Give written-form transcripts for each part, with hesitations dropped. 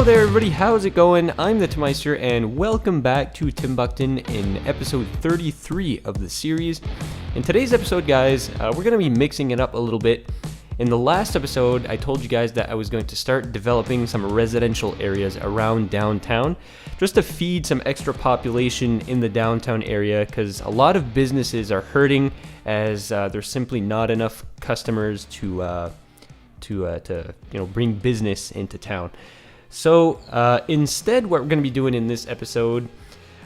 Hello there everybody, how's it going? I'm the Tmeister and welcome back to Timbukton in episode 33 of the series. In today's episode, guys, we're going to be mixing it up a little bit. In the last episode, I told you guys that I was going to start developing some residential areas around downtown just to feed some extra population in the downtown area because a lot of businesses are hurting as there's simply not enough customers to bring business into town. So instead, what we're going to be doing in this episode,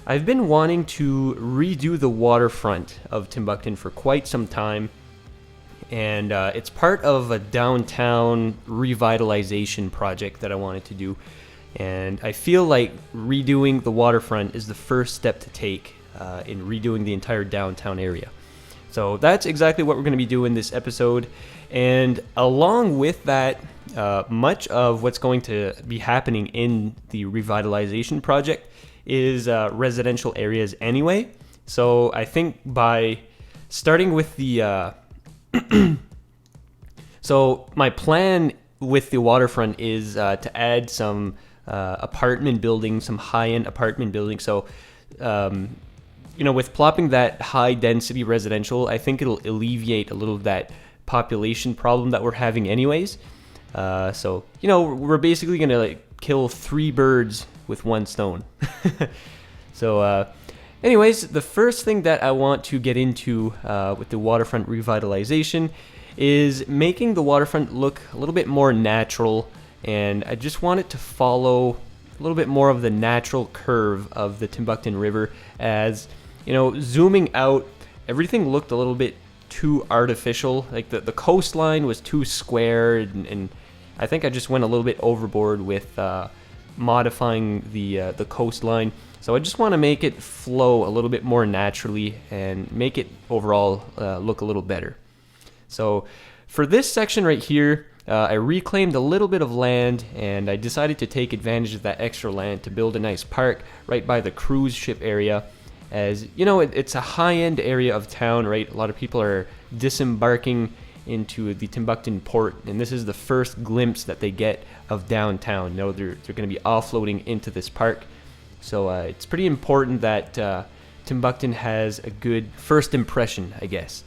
I've been wanting to redo the waterfront of Timbukton for quite some time. And it's part of a downtown revitalization project that I wanted to do. And I feel like redoing the waterfront is the first step to take in redoing the entire downtown area. So that's exactly what we're going to be doing this episode. And along with that, much of what's going to be happening in the revitalization project is residential areas anyway. So I think by starting with the... So my plan with the waterfront is to add some apartment buildings, some high-end apartment buildings. So, with plopping that high-density residential, I think it'll alleviate a little of that population problem that we're having anyways. We're basically going to kill 3 birds with 1 stone. Anyways, the first thing that I want to get into with the waterfront revitalization is making the waterfront look a little bit more natural, and I just want it to follow a little bit more of the natural curve of the Timbukton River. As zooming out, everything looked a little bit too artificial. Like the coastline was too square, and I think I just went a little bit overboard with modifying the coastline. So I just want to make it flow a little bit more naturally and make it overall look a little better. So for this section right here, I reclaimed a little bit of land and I decided to take advantage of that extra land to build a nice park right by the cruise ship area. As it's a high-end area of town, right? A lot of people are disembarking into the Timbukton port, and this is the first glimpse that they get of downtown. They're going to be offloading into this park. So it's pretty important that Timbukton has a good first impression, I guess.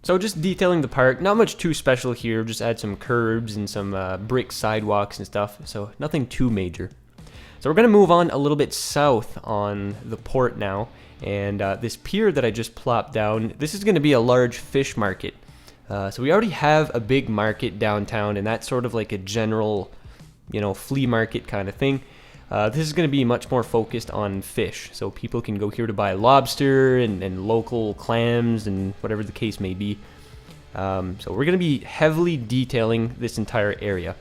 So just detailing the park, not much too special here, just add some curbs and some brick sidewalks and stuff, so nothing too major. So we're going to move on a little bit south on the port now, and this pier that I just plopped down, this is going to be a large fish market. So we already have a big market downtown, and that's sort of like a general, flea market kind of thing. This is going to be much more focused on fish, so people can go here to buy lobster and local clams and whatever the case may be. So we're going to be heavily detailing this entire area.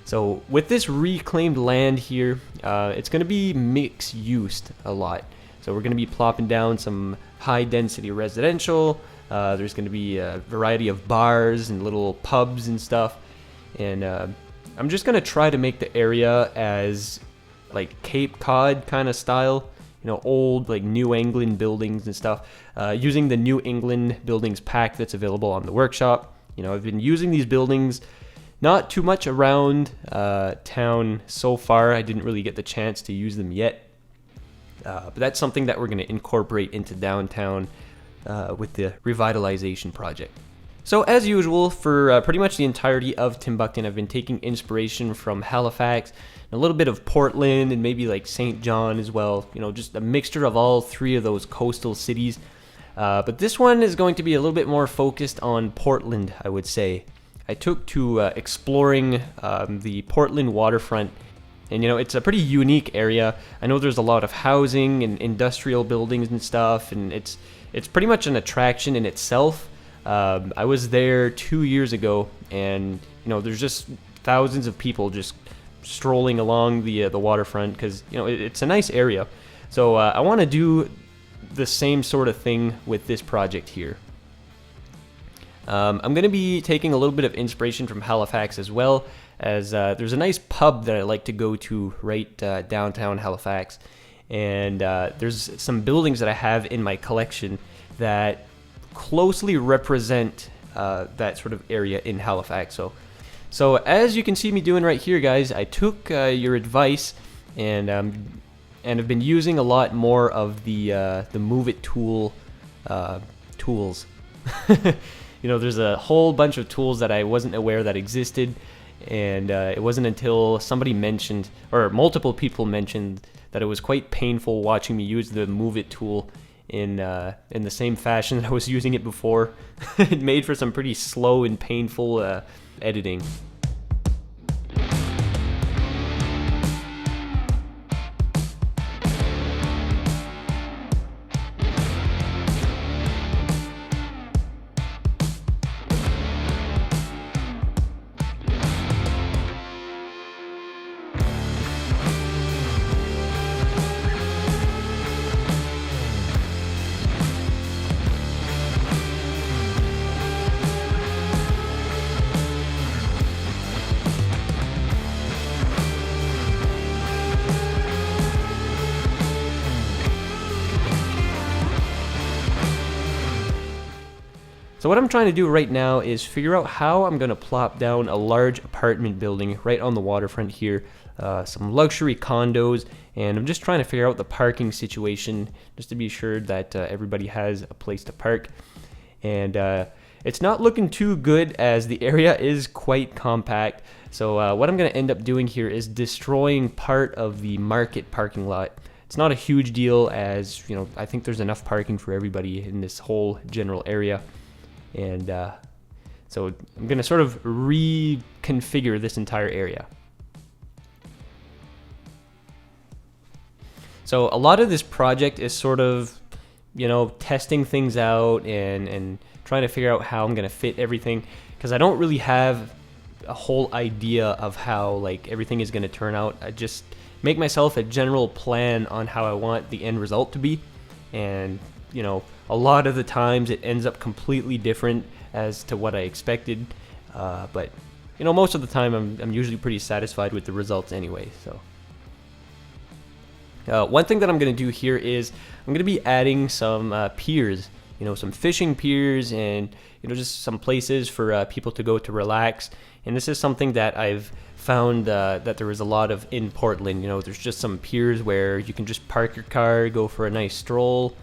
So with this reclaimed land here, it's going to be mixed used a lot. So we're going to be plopping down some high-density residential. There's going to be a variety of bars and little pubs and stuff. And I'm just going to try to make the area as like Cape Cod kind of style, old like New England buildings and stuff, using the New England buildings pack that's available on the workshop. I've been using these buildings not too much around town so far. I didn't really get the chance to use them yet, but that's something that we're going to incorporate into downtown with the revitalization project. So as usual, for pretty much the entirety of Timbukton, I've been taking inspiration from Halifax, a little bit of Portland, and maybe like St. John as well. Just a mixture of all 3 of those coastal cities. But this one is going to be a little bit more focused on Portland, I would say. I took to exploring the Portland waterfront, and it's a pretty unique area. I know there's a lot of housing and industrial buildings and stuff, and it's pretty much an attraction in itself. I was there 2 years ago, and there's just thousands of people just strolling along the waterfront because it's a nice area. So I want to do the same sort of thing with this project here. I'm going to be taking a little bit of inspiration from Halifax as well, as there's a nice pub that I like to go to right downtown Halifax, and there's some buildings that I have in my collection that closely represent that sort of area in Halifax. So as you can see me doing right here, guys, I took your advice and have been using a lot more of the Move It tool tools. There's a whole bunch of tools that I wasn't aware that existed, and it wasn't until somebody mentioned, or multiple people mentioned, that it was quite painful watching me use the Move It tool in the same fashion that I was using it before. It made for some pretty slow and painful editing. So what I'm trying to do right now is figure out how I'm going to plop down a large apartment building right on the waterfront here, some luxury condos, and I'm just trying to figure out the parking situation just to be sure that everybody has a place to park. And it's not looking too good as the area is quite compact. So what I'm going to end up doing here is destroying part of the market parking lot. It's not a huge deal, as I think there's enough parking for everybody in this whole general area. And so I'm going to sort of reconfigure this entire area. So a lot of this project is sort of, testing things out and trying to figure out how I'm going to fit everything, because I don't really have a whole idea of how everything is going to turn out. I just make myself a general plan on how I want the end result to be, and a lot of the times it ends up completely different as to what I expected, but most of the time I'm usually pretty satisfied with the results anyway. So one thing that I'm going to do here is I'm going to be adding some piers, some fishing piers, and just some places for people to go to relax. And this is something that I've found that there is a lot of in Portland. There's just some piers where you can just park your car, go for a nice stroll,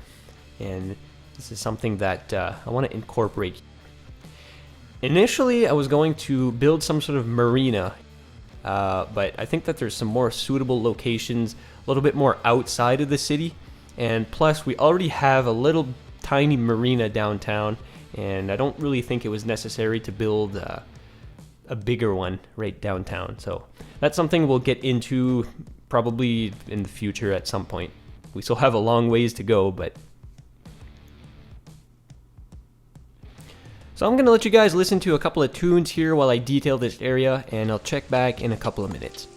and this is something that I want to incorporate. Initially, I was going to build some sort of marina, but I think that there's some more suitable locations a little bit more outside of the city, and plus we already have a little tiny marina downtown, and I don't really think it was necessary to build a bigger one right downtown. So that's something we'll get into probably in the future at some point. We still have a long ways to go, but so I'm going to let you guys listen to a couple of tunes here while I detail this area, and I'll check back in a couple of minutes.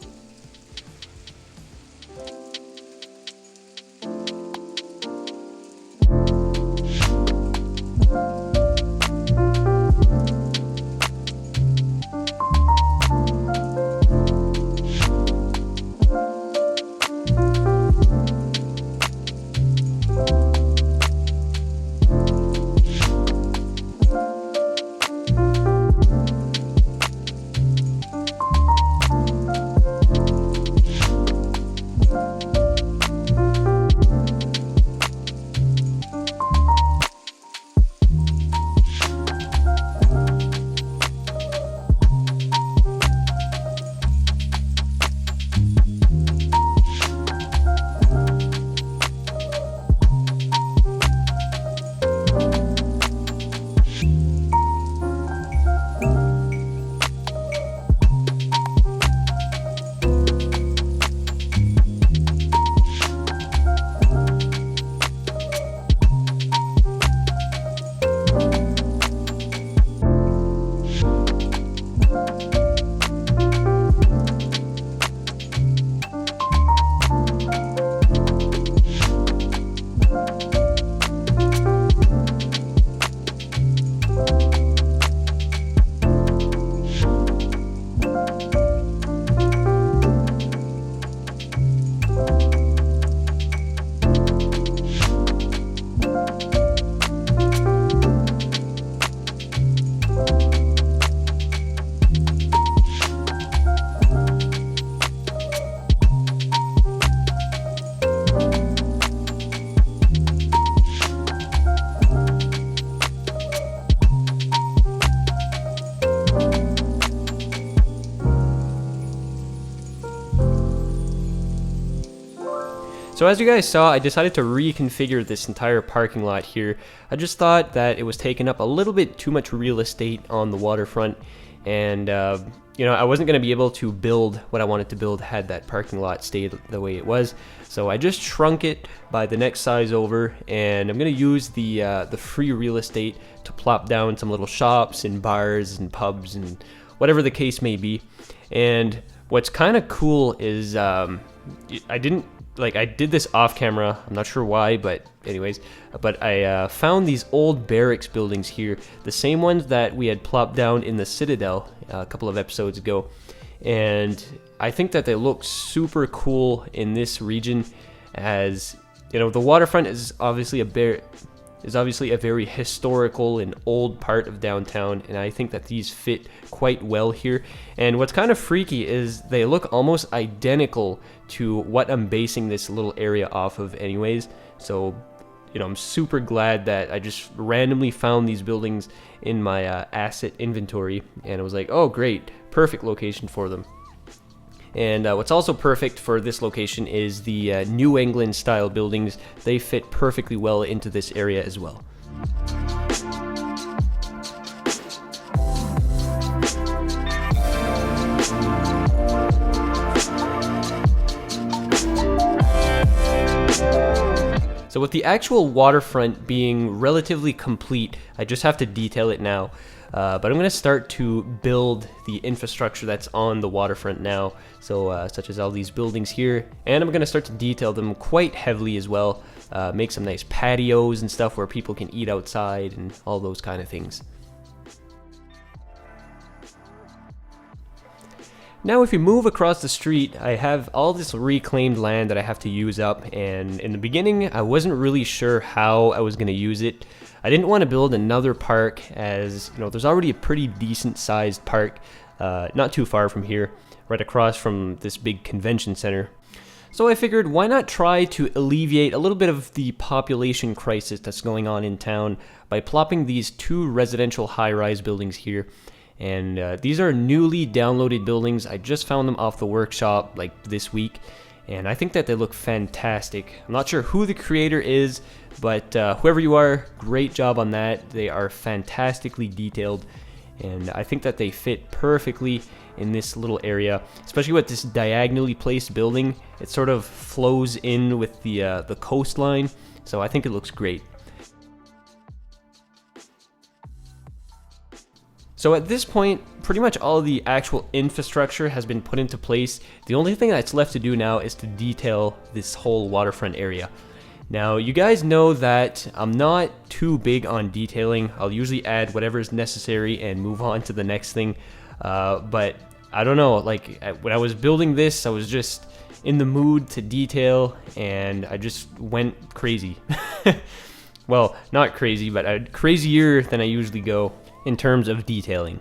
So as you guys saw, I decided to reconfigure this entire parking lot here. I just thought that it was taking up a little bit too much real estate on the waterfront, and I wasn't going to be able to build what I wanted to build had that parking lot stayed the way it was. So I just shrunk it by the next size over, and I'm going to use the free real estate to plop down some little shops and bars and pubs and whatever the case may be. And what's kind of cool is I did this off camera. I'm not sure why, but anyways, I found these old barracks buildings here, the same ones that we had plopped down in the Citadel a couple of episodes ago, and I think that they look super cool in this region. As you know, the waterfront is obviously a very historical and old part of downtown, and I think that these fit quite well here. And what's kind of freaky is they look almost identical to what I'm basing this little area off of anyways. So I'm super glad that I just randomly found these buildings in my asset inventory, and I was like, oh great, perfect location for them. And what's also perfect for this location is the New England style buildings. They fit perfectly well into this area as well. So with the actual waterfront being relatively complete, I just have to detail it now. But I'm going to start to build the infrastructure that's on the waterfront now, so such as all these buildings here, and I'm going to start to detail them quite heavily as well, make some nice patios and stuff where people can eat outside and all those kind of things. Now if you move across the street, I have all this reclaimed land that I have to use up, and in the beginning I wasn't really sure how I was going to use it. I didn't want to build another park, as there's already a pretty decent sized park not too far from here, right across from this big convention center. So I figured, why not try to alleviate a little bit of the population crisis that's going on in town by plopping these two residential high-rise buildings here. And these are newly downloaded buildings. I just found them off the workshop like this week, and I think that they look fantastic. I'm not sure who the creator is, but whoever you are, great job on that. They are fantastically detailed, and I think that they fit perfectly in this little area, especially with this diagonally placed building. It sort of flows in with the coastline, so I think it looks great. So at this point, pretty much all of the actual infrastructure has been put into place. The only thing that's left to do now is to detail this whole waterfront area. Now, you guys know that I'm not too big on detailing. I'll usually add whatever is necessary and move on to the next thing. But I don't know, when I was building this, I was just in the mood to detail, and I just went crazy. Well, not crazy, but crazier than I usually go in terms of detailing.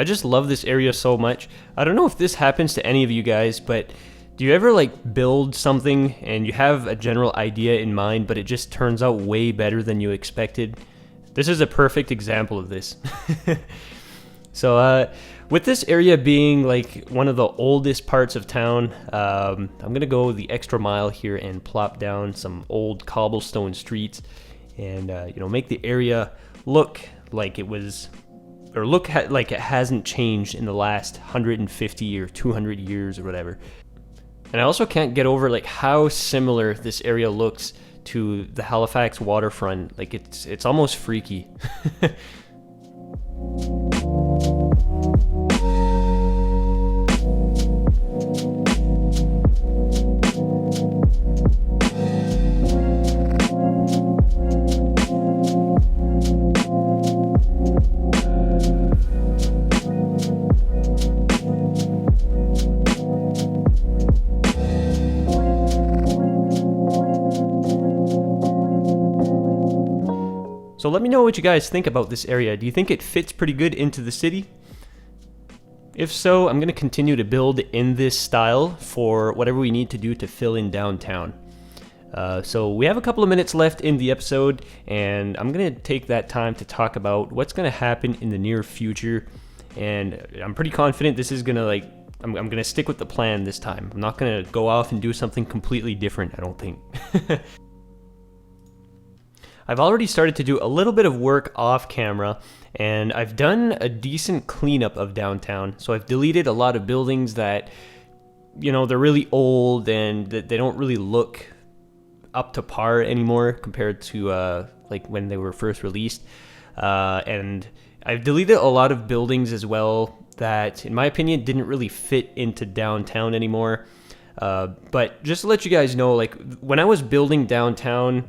I just love this area so much. I don't know if this happens to any of you guys, but do you ever like build something and you have a general idea in mind, but it just turns out way better than you expected? This is a perfect example of this. So with this area being like one of the oldest parts of town, I'm gonna go the extra mile here and plop down some old cobblestone streets and make the area look like it was, or like it hasn't changed in the last 150 or 200 years or whatever. And I also can't get over like how similar this area looks to the Halifax waterfront. Like it's almost freaky. So let me know what you guys think about this area. Do you think it fits pretty good into the city? If so, I'm going to continue to build in this style for whatever we need to do to fill in downtown. So we have a couple of minutes left in the episode, and I'm going to take that time to talk about what's going to happen in the near future. And I'm pretty confident this is going to I'm going to stick with the plan this time. I'm not going to go off and do something completely different, I don't think. I've already started to do a little bit of work off camera, and I've done a decent cleanup of downtown. So I've deleted a lot of buildings that, they're really old and that they don't really look up to par anymore compared to like when they were first released. And I've deleted a lot of buildings as well that, in my opinion, didn't really fit into downtown anymore. But just to let you guys know, like when I was building downtown,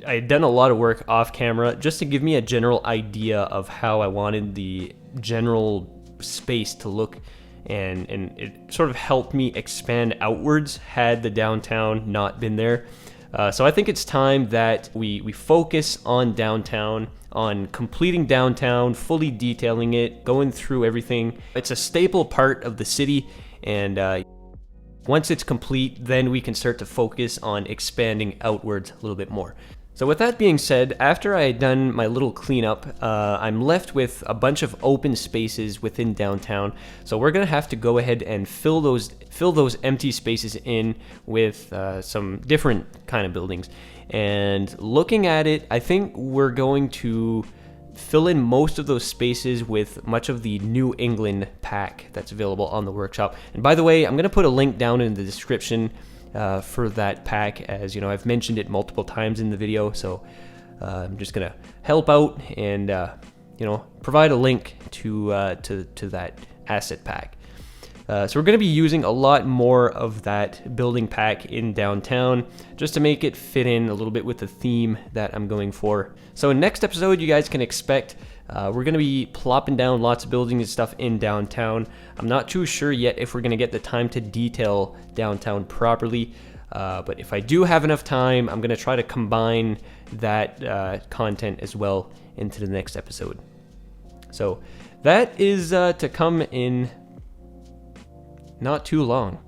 I had done a lot of work off camera just to give me a general idea of how I wanted the general space to look, and it sort of helped me expand outwards had the downtown not been there. So I think it's time that we focus on downtown, on completing downtown, fully detailing it, going through everything. It's a staple part of the city, and once it's complete, then we can start to focus on expanding outwards a little bit more. So with that being said, after I had done my little cleanup, I'm left with a bunch of open spaces within downtown. So we're gonna have to go ahead and fill those empty spaces in with some different kind of buildings. And looking at it, I think we're going to fill in most of those spaces with much of the New England pack that's available on the workshop. And by the way, I'm gonna put a link down in the description for that pack, as I've mentioned it multiple times in the video, so I'm just gonna help out and provide a link to that asset pack. So we're gonna be using a lot more of that building pack in downtown just to make it fit in a little bit with the theme that I'm going for. So in next episode, you guys can expect we're going to be plopping down lots of buildings and stuff in downtown. I'm not too sure yet if we're going to get the time to detail downtown properly, but if I do have enough time, I'm going to try to combine that content as well into the next episode. So that is to come in not too long.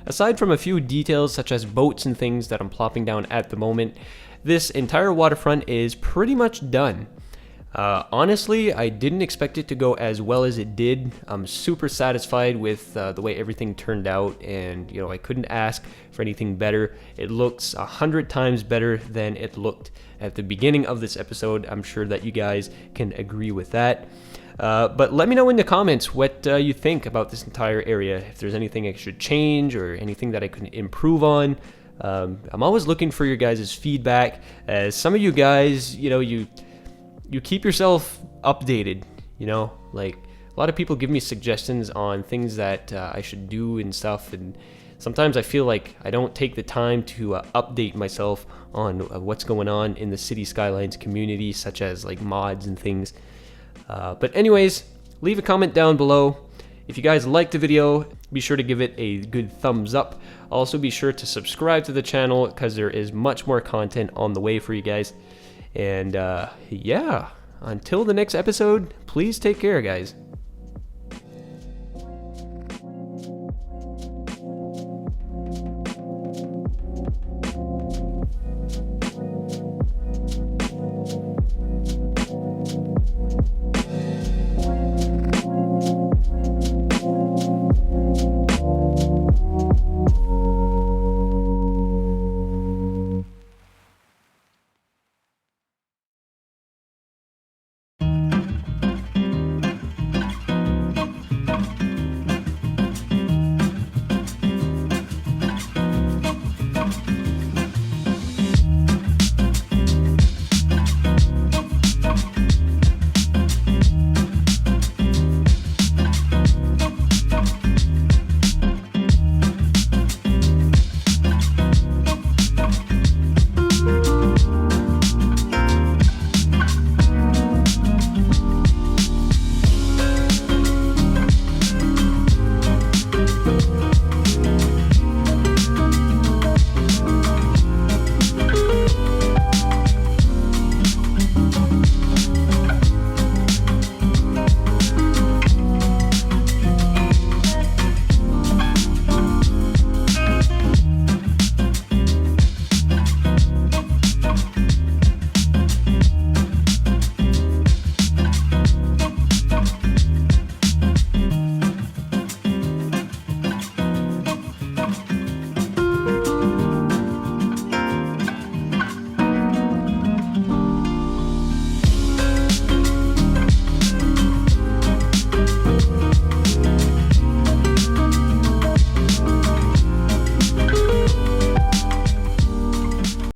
Aside from a few details such as boats and things that I'm plopping down at the moment, this entire waterfront is pretty much done. Honestly, I didn't expect it to go as well as it did. I'm super satisfied with the way everything turned out, and I couldn't ask for anything better. It looks 100 times better than it looked at the beginning of this episode. I'm sure that you guys can agree with that. But let me know in the comments what you think about this entire area. If there's anything I should change or anything that I could improve on. I'm always looking for your guys' feedback. As some of you guys, you keep yourself updated, like a lot of people give me suggestions on things that I should do and stuff, and sometimes I feel like I don't take the time to update myself on what's going on in the City Skylines community, such as like mods and things. But anyways, leave a comment down below. If you guys liked the video, be sure to give it a good thumbs up. Also be sure to subscribe to the channel because there is much more content on the way for you guys. And yeah, until the next episode, please take care, guys.